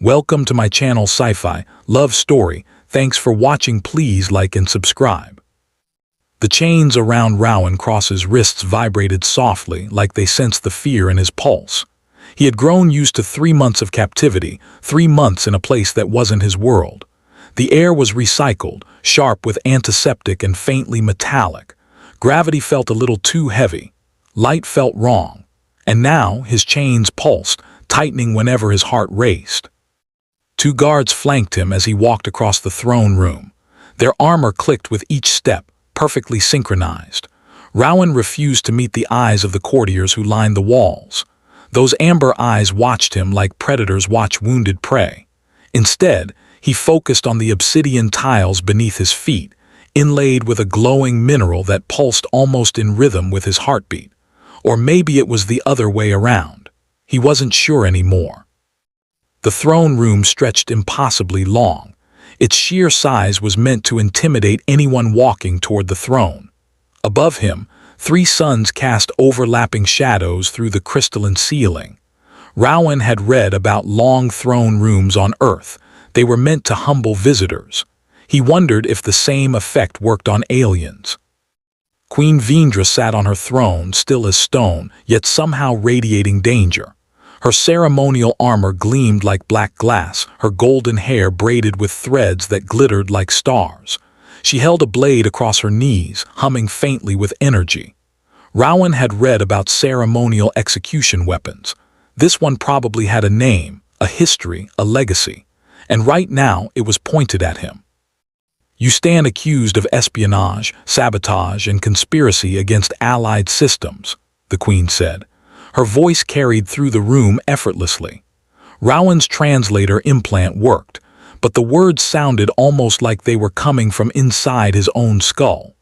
Welcome to my channel Sci-Fi Love Story. Thanks for watching. Please like and subscribe. The chains around Rowan Cross's wrists vibrated softly, like they sensed the fear in his pulse. He had grown used to 3 months of captivity, 3 months in a place that wasn't his world. The air was recycled, sharp with antiseptic and faintly metallic. Gravity felt a little too heavy. Light felt wrong. And now his chains pulsed, tightening whenever his heart raced. 2 guards flanked him as he walked across the throne room. Their armor clicked with each step, perfectly synchronized. Rowan refused to meet the eyes of the courtiers who lined the walls. Those amber eyes watched him like predators watch wounded prey. Instead, he focused on the obsidian tiles beneath his feet, inlaid with a glowing mineral that pulsed almost in rhythm with his heartbeat. Or maybe it was the other way around. He wasn't sure anymore. The throne room stretched impossibly long. Its sheer size was meant to intimidate anyone walking toward the throne. Above him, 3 suns cast overlapping shadows through the crystalline ceiling. Rowan had read about long throne rooms on Earth. They were meant to humble visitors. He wondered if the same effect worked on aliens. Queen Vendra sat on her throne, still as stone, yet somehow radiating danger. Her ceremonial armor gleamed like black glass, her golden hair braided with threads that glittered like stars. She held a blade across her knees, humming faintly with energy. Rowan had read about ceremonial execution weapons. This one probably had a name, a history, a legacy. And right now it was pointed at him. "You stand accused of espionage, sabotage, and conspiracy against allied systems," the Queen said. Her voice carried through the room effortlessly. Rowan's translator implant worked, but the words sounded almost like they were coming from inside his own skull.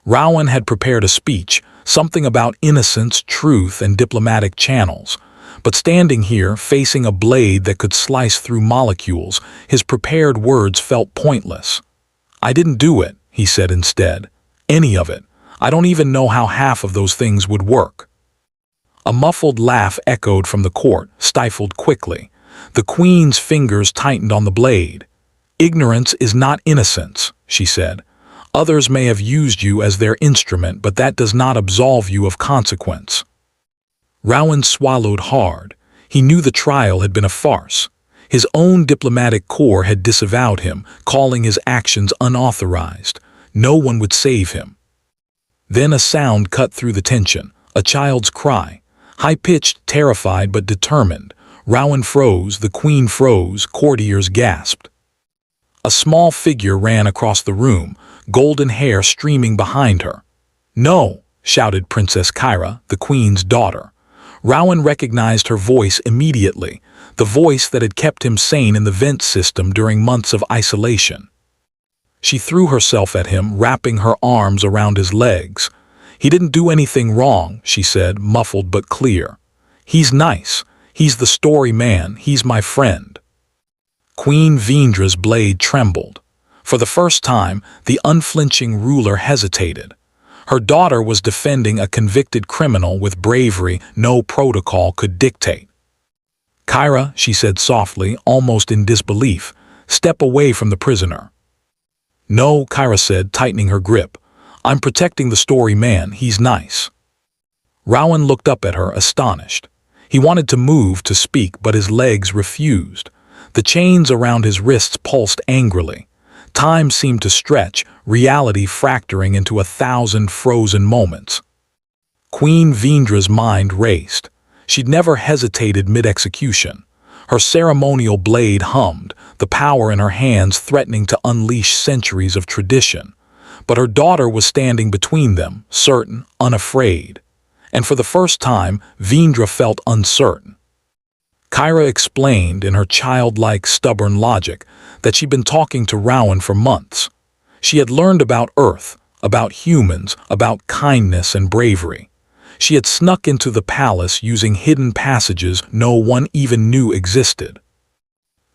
Rowan had prepared a speech, something about innocence, truth, and diplomatic channels. But standing here, facing a blade that could slice through molecules, his prepared words felt pointless. "I didn't do it," he said instead. "Any of it. I don't even know how half of those things would work." A muffled laugh echoed from the court, stifled quickly. The Queen's fingers tightened on the blade. "Ignorance is not innocence," she said. "Others may have used you as their instrument, but that does not absolve you of consequence." Rowan swallowed hard. He knew the trial had been a farce. His own diplomatic corps had disavowed him, calling his actions unauthorized. No one would save him. Then a sound cut through the tension, a child's cry. High-pitched, terrified but determined. Rowan froze, the Queen froze, courtiers gasped. A small figure ran across the room, golden hair streaming behind her. "No!" shouted Princess Kyra, the Queen's daughter. Rowan recognized her voice immediately, the voice that had kept him sane in the vent system during months of isolation. She threw herself at him, wrapping her arms around his legs. "He didn't do anything wrong," she said, muffled but clear. "He's nice. He's the story man. He's my friend." Queen Vendra's blade trembled. For the first time, the unflinching ruler hesitated. Her daughter was defending a convicted criminal with bravery no protocol could dictate. "Kyra," she said softly, almost in disbelief, "step away from the prisoner." "No," Kyra said, tightening her grip. "I'm protecting the story man. He's nice." Rowan looked up at her, astonished. He wanted to move, to speak, but his legs refused. The chains around his wrists pulsed angrily. Time seemed to stretch, reality fracturing into 1,000 frozen moments. Queen Vendra's mind raced. She'd never hesitated mid-execution. Her ceremonial blade hummed, the power in her hands threatening to unleash centuries of tradition. But her daughter was standing between them, certain, unafraid. And for the first time, Vendra felt uncertain. Kyra explained, in her childlike, stubborn logic, that she'd been talking to Rowan for months. She had learned about Earth, about humans, about kindness and bravery. She had snuck into the palace using hidden passages no one even knew existed.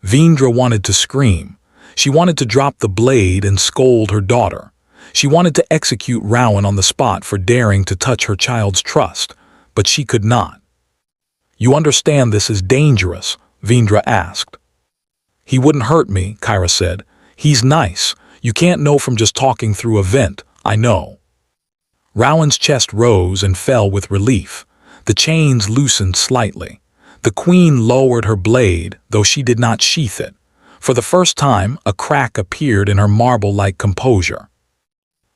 Vendra wanted to scream. She wanted to drop the blade and scold her daughter. She wanted to execute Rowan on the spot for daring to touch her child's trust, but she could not. "You understand this is dangerous?" Vendra asked. "He wouldn't hurt me," Kyra said. "He's nice. You can't know from just talking through a vent, I know." Rowan's chest rose and fell with relief. The chains loosened slightly. The queen lowered her blade, though she did not sheath it. For the first time, a crack appeared in her marble-like composure.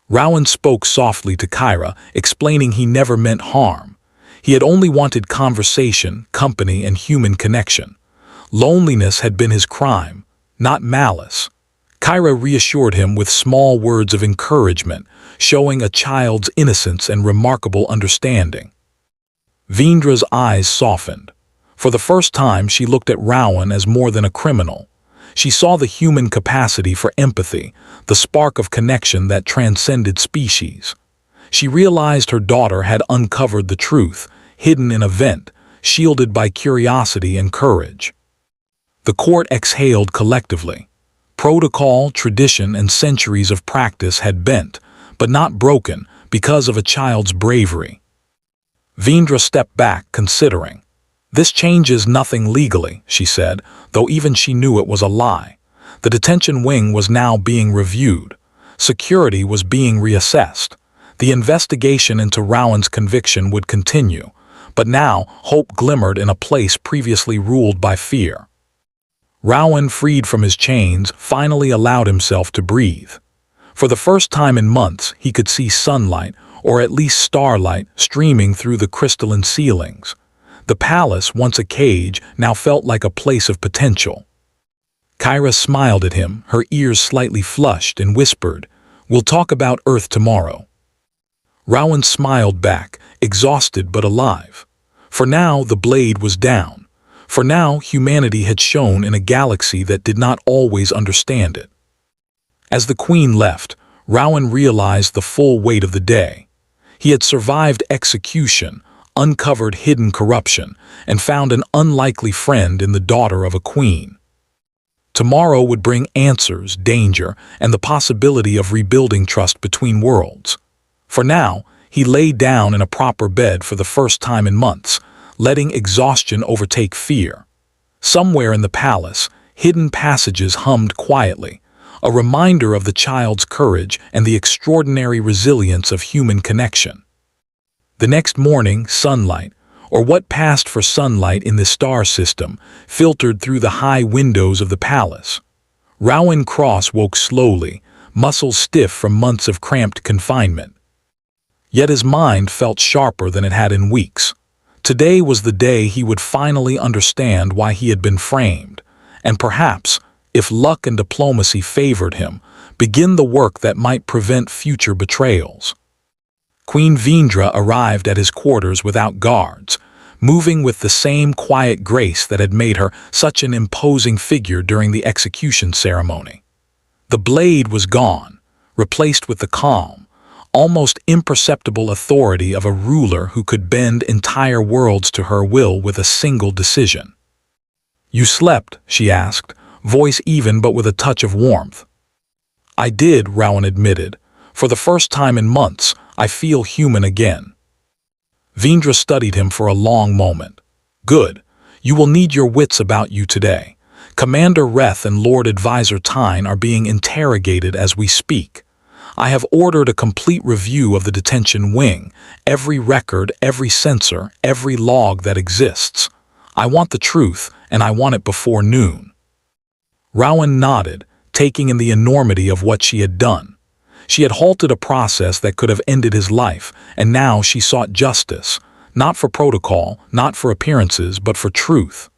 Rowan spoke softly to Kyra, explaining he never meant harm. He had only wanted conversation, company, and human connection. Loneliness had been his crime, not malice. Kyra reassured him with small words of encouragement, showing a child's innocence and remarkable understanding. Vendra's eyes softened. For the first time, she looked at Rowan as more than a criminal. She saw the human capacity for empathy, the spark of connection that transcended species. She realized her daughter had uncovered the truth, hidden in a vent, shielded by curiosity and courage. The court exhaled collectively. Protocol, tradition, and centuries of practice had bent, but not broken, because of a child's bravery. Vendra stepped back, considering. "This changes nothing legally," she said, though even she knew it was a lie. The detention wing was now being reviewed. Security was being reassessed. The investigation into Rowan's conviction would continue, but now hope glimmered in a place previously ruled by fear. Rowan, freed from his chains, finally allowed himself to breathe. For the first time in months, he could see sunlight, or at least starlight, streaming through the crystalline ceilings. The palace, once a cage, now felt like a place of potential. Kyra smiled at him, her ears slightly flushed, and whispered, "We'll talk about Earth tomorrow." Rowan smiled back, exhausted but alive. For now, the blade was down. For now, humanity had shone in a galaxy that did not always understand it. As the queen left, Rowan realized the full weight of the day. He had survived execution, uncovered hidden corruption, and found an unlikely friend in the daughter of a queen. Tomorrow would bring answers, danger, and the possibility of rebuilding trust between worlds. For now, he lay down in a proper bed for the first time in months, letting exhaustion overtake fear. Somewhere in the palace, hidden passages hummed quietly, a reminder of the child's courage and the extraordinary resilience of human connection. The next morning, sunlight, or what passed for sunlight in the star system, filtered through the high windows of the palace. Rowan Cross woke slowly, muscles stiff from months of cramped confinement. Yet his mind felt sharper than it had in weeks. Today was the day he would finally understand why he had been framed, and perhaps, if luck and diplomacy favored him, begin the work that might prevent future betrayals. Queen Vendra arrived at his quarters without guards, moving with the same quiet grace that had made her such an imposing figure during the execution ceremony. The blade was gone, replaced with the calm, almost imperceptible authority of a ruler who could bend entire worlds to her will with a single decision. "You slept?" she asked, voice even but with a touch of warmth. "I did," Rowan admitted. "For the first time in months, I feel human again." Vendra studied him for a long moment. "Good. You will need your wits about you today. Commander Reth and Lord Advisor Tyne are being interrogated as we speak. I have ordered a complete review of the detention wing, every record, every sensor, every log that exists. I want the truth, and I want it before noon." Rowan nodded, taking in the enormity of what she had done. She had halted a process that could have ended his life, and now she sought justice, not for protocol, not for appearances, but for truth.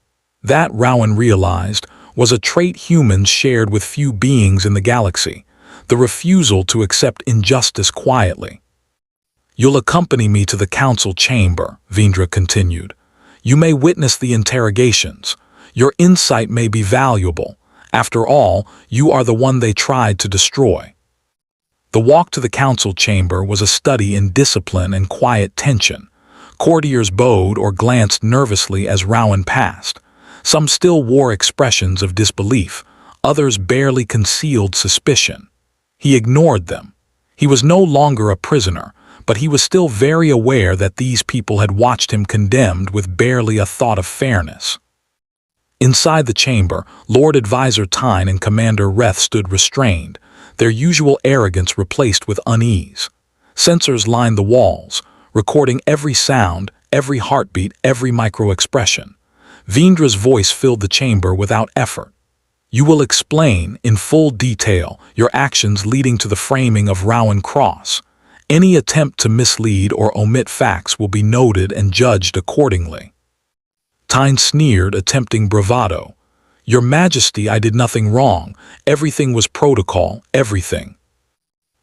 That, Rowan realized, was a trait humans shared with few beings in the galaxy, the refusal to accept injustice quietly. "You'll accompany me to the council chamber," Vendra continued. "You may witness the interrogations. Your insight may be valuable. After all, you are the one they tried to destroy." The walk to the council chamber was a study in discipline and quiet tension. Courtiers bowed or glanced nervously as Rowan passed. Some still wore expressions of disbelief, others barely concealed suspicion. He ignored them. He was no longer a prisoner, but he was still very aware that these people had watched him condemned with barely a thought of fairness. Inside the chamber, Lord Advisor Tyne and Commander Reth stood restrained, their usual arrogance replaced with unease. Sensors lined the walls, recording every sound, every heartbeat, every micro-expression. Vendra's voice filled the chamber without effort. You will explain, in full detail, your actions leading to the framing of Rowan Cross. Any attempt to mislead or omit facts will be noted and judged accordingly. Tyne sneered, attempting bravado. Your Majesty, I did nothing wrong. Everything was protocol, everything.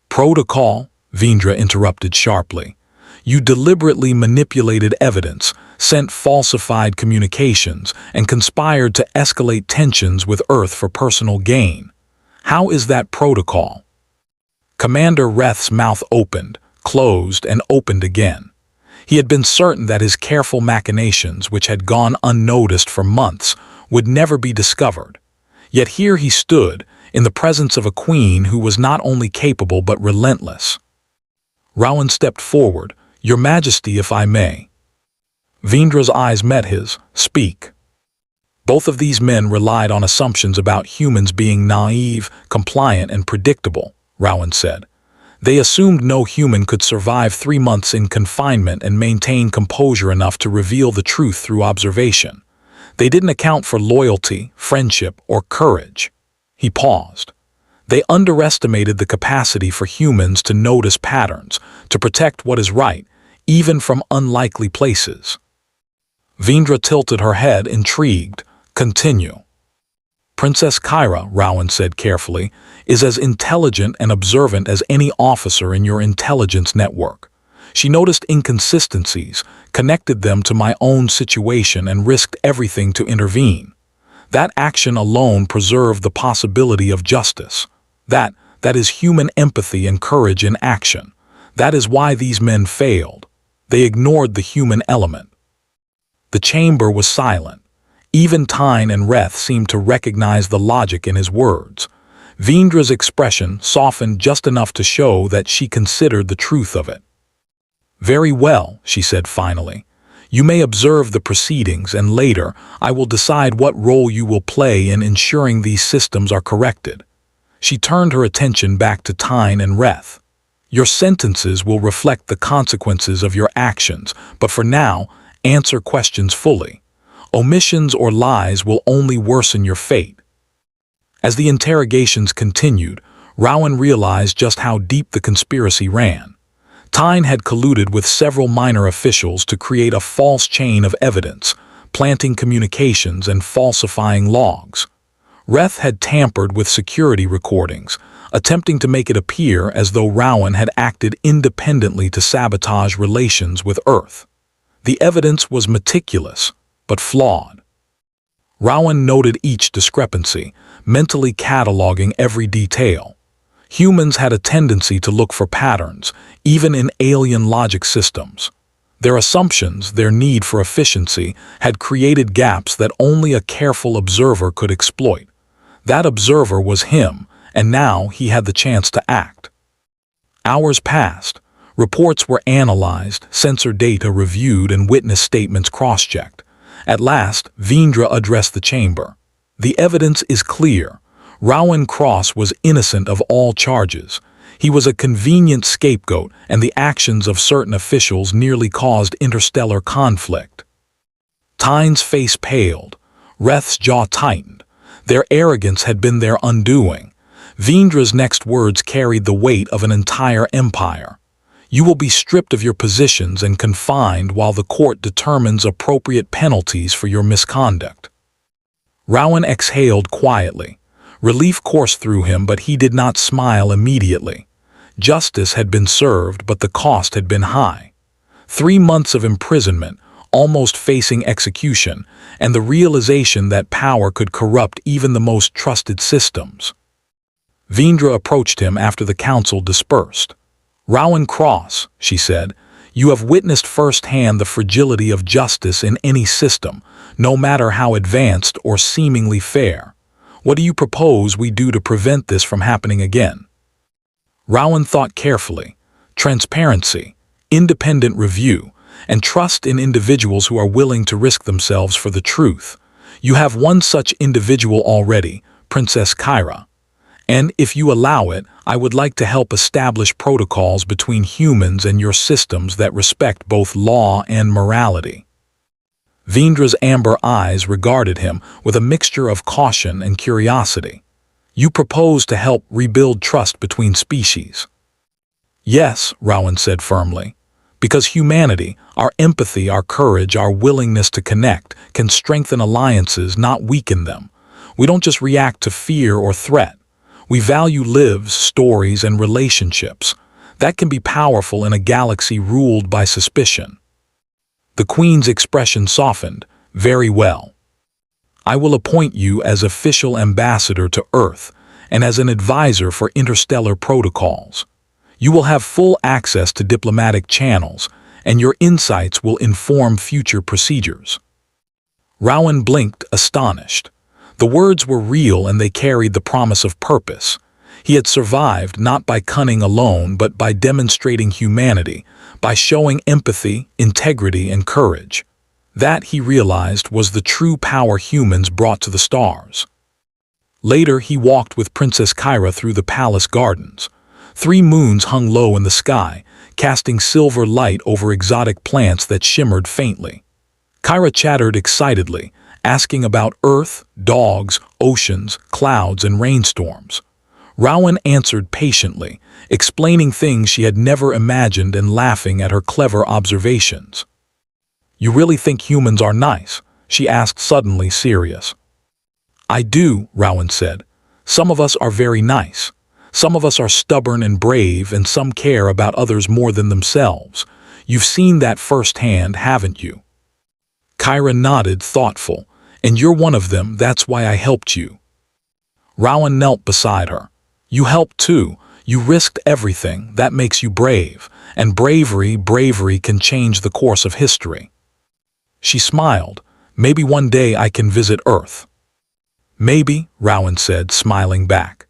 Protocol? Vendra interrupted sharply. You deliberately manipulated evidence, sent falsified communications, and conspired to escalate tensions with Earth for personal gain. How is that protocol? Commander Reth's mouth opened, closed, and opened again. He had been certain that his careful machinations, which had gone unnoticed for months, would never be discovered. Yet here he stood, in the presence of a queen who was not only capable but relentless. Rowan stepped forward. Your Majesty, if I may. Vendra's eyes met his. Speak. Both of these men relied on assumptions about humans being naive, compliant, and predictable, Rowan said. They assumed no human could survive 3 months in confinement and maintain composure enough to reveal the truth through observation. They didn't account for loyalty, friendship, or courage. He paused. They underestimated the capacity for humans to notice patterns, to protect what is right, even from unlikely places. Vendra tilted her head, intrigued. Continue. Princess Kyra, Rowan said carefully, is as intelligent and observant as any officer in your intelligence network. She noticed inconsistencies, connected them to my own situation, and risked everything to intervene. That action alone preserved the possibility of justice. That is human empathy and courage in action. That is why these men failed. They ignored the human element. The chamber was silent. Even Tyne and Reth seemed to recognize the logic in his words. Vendra's expression softened just enough to show that she considered the truth of it. Very well, she said finally. You may observe the proceedings, and later I will decide what role you will play in ensuring these systems are corrected. She turned her attention back to Tyne and Reth. Your sentences will reflect the consequences of your actions, but for now, answer questions fully. Omissions or lies will only worsen your fate. As the interrogations continued, Rowan realized just how deep the conspiracy ran. Tyne had colluded with several minor officials to create a false chain of evidence, planting communications and falsifying logs. Reth had tampered with security recordings, attempting to make it appear as though Rowan had acted independently to sabotage relations with Earth. The evidence was meticulous, but flawed. Rowan noted each discrepancy, mentally cataloging every detail. Humans had a tendency to look for patterns, even in alien logic systems. Their assumptions, their need for efficiency, had created gaps that only a careful observer could exploit. That observer was him, and now he had the chance to act. Hours passed. Reports were analyzed, sensor data reviewed, and witness statements cross-checked. At last, Vendra addressed the chamber. The evidence is clear. Rowan Cross was innocent of all charges. He was a convenient scapegoat, and the actions of certain officials nearly caused interstellar conflict. Tyne's face paled. Reth's jaw tightened. Their arrogance had been their undoing. Vendra's next words carried the weight of an entire empire. You will be stripped of your positions and confined while the court determines appropriate penalties for your misconduct. Rowan exhaled quietly. Relief coursed through him, but he did not smile immediately. Justice had been served, but the cost had been high. 3 months of imprisonment, almost facing execution, and the realization that power could corrupt even the most trusted systems. Vendra approached him after the council dispersed. Rowan Cross, she said, you have witnessed firsthand the fragility of justice in any system, no matter how advanced or seemingly fair. What do you propose we do to prevent this from happening again? Rowan thought carefully. Transparency, independent review, and trust in individuals who are willing to risk themselves for the truth. You have one such individual already, Princess Kyra. And if you allow it, I would like to help establish protocols between humans and your systems that respect both law and morality." Vendra's amber eyes regarded him with a mixture of caution and curiosity. "You propose to help rebuild trust between species?" "Yes," Rowan said firmly. "Because humanity, our empathy, our courage, our willingness to connect, can strengthen alliances, not weaken them. We don't just react to fear or threat. We value lives, stories, and relationships. That can be powerful in a galaxy ruled by suspicion." The Queen's expression softened. "Very well. I will appoint you as official ambassador to Earth and as an advisor for interstellar protocols. You will have full access to diplomatic channels, and your insights will inform future procedures." Rowan blinked, astonished. The words were real and they carried the promise of purpose. He had survived not by cunning alone, but by demonstrating humanity, by showing empathy, integrity, and courage. That, he realized, was the true power humans brought to the stars. Later, he walked with Princess Kyra through the palace gardens. 3 moons hung low in the sky, casting silver light over exotic plants that shimmered faintly. Kyra chattered excitedly, asking about Earth, dogs, oceans, clouds, and rainstorms. Rowan answered patiently, explaining things she had never imagined and laughing at her clever observations. "You really think humans are nice?" she asked, suddenly serious. "I do," Rowan said. "Some of us are very nice. Some of us are stubborn and brave, and some care about others more than themselves. You've seen that firsthand, haven't you?" Kyra nodded, thoughtful. "And you're one of them, that's why I helped you." Rowan knelt beside her. "You helped too. You risked everything. That makes you brave. And bravery can change the course of history." She smiled. "Maybe one day I can visit Earth." "Maybe," Rowan said, smiling back.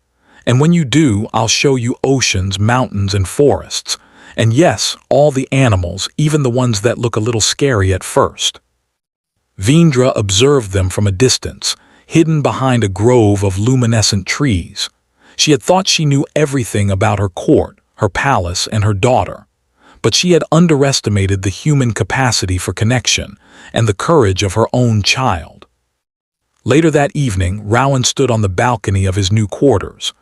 "And when you do, I'll show you oceans, mountains, and forests. And yes, all the animals, even the ones that look a little scary at first." Vendra observed them from a distance, hidden behind a grove of luminescent trees. She had thought she knew everything about her court, her palace, and her daughter. But she had underestimated the human capacity for connection and the courage of her own child. Later that evening, Rowan stood on the balcony of his new quarters.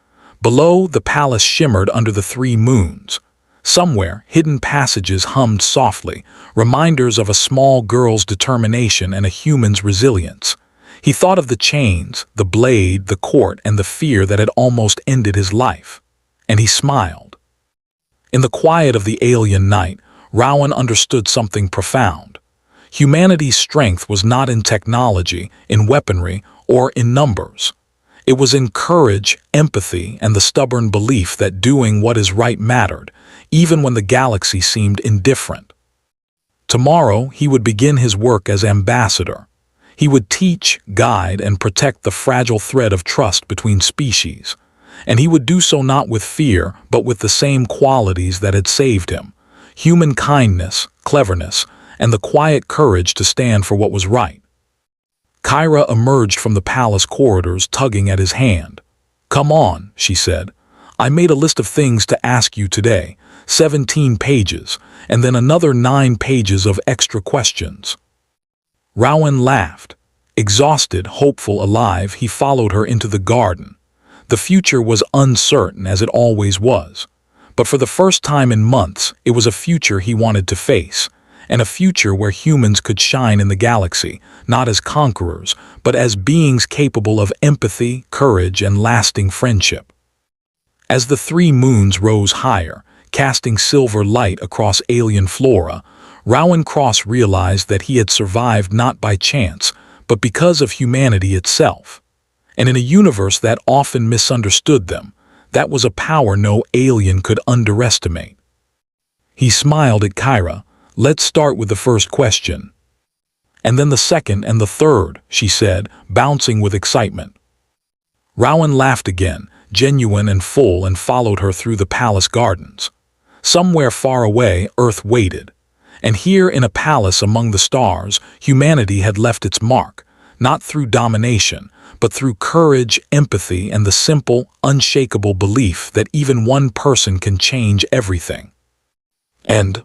Below, the palace shimmered under the 3 moons. Somewhere, hidden passages hummed softly, reminders of a small girl's determination and a human's resilience. He thought of the chains, the blade, the court, and the fear that had almost ended his life. And he smiled. In the quiet of the alien night, Rowan understood something profound. Humanity's strength was not in technology, in weaponry, or in numbers. It was in courage, empathy, and the stubborn belief that doing what is right mattered, even when the galaxy seemed indifferent. Tomorrow, he would begin his work as ambassador. He would teach, guide, and protect the fragile thread of trust between species. And he would do so not with fear, but with the same qualities that had saved him: human kindness, cleverness, and the quiet courage to stand for what was right. Kyra emerged from the palace corridors, tugging at his hand. "Come on," she said. "I made a list of things to ask you today, 17 pages, and then another 9 pages of extra questions." Rowan laughed. Exhausted, hopeful, alive, he followed her into the garden. The future was uncertain, as it always was. But for the first time in months, it was a future he wanted to face, and a future where humans could shine in the galaxy, not as conquerors, but as beings capable of empathy, courage, and lasting friendship. As the 3 moons rose higher, casting silver light across alien flora, Rowan Cross realized that he had survived not by chance, but because of humanity itself. And in a universe that often misunderstood them, that was a power no alien could underestimate. He smiled at Kyra. "Let's start with the first question." "And then the second and the third," she said, bouncing with excitement. Rowan laughed again, genuine and full, and followed her through the palace gardens. Somewhere far away, Earth waited. And here in a palace among the stars, humanity had left its mark, not through domination, but through courage, empathy, and the simple, unshakable belief that even one person can change everything. And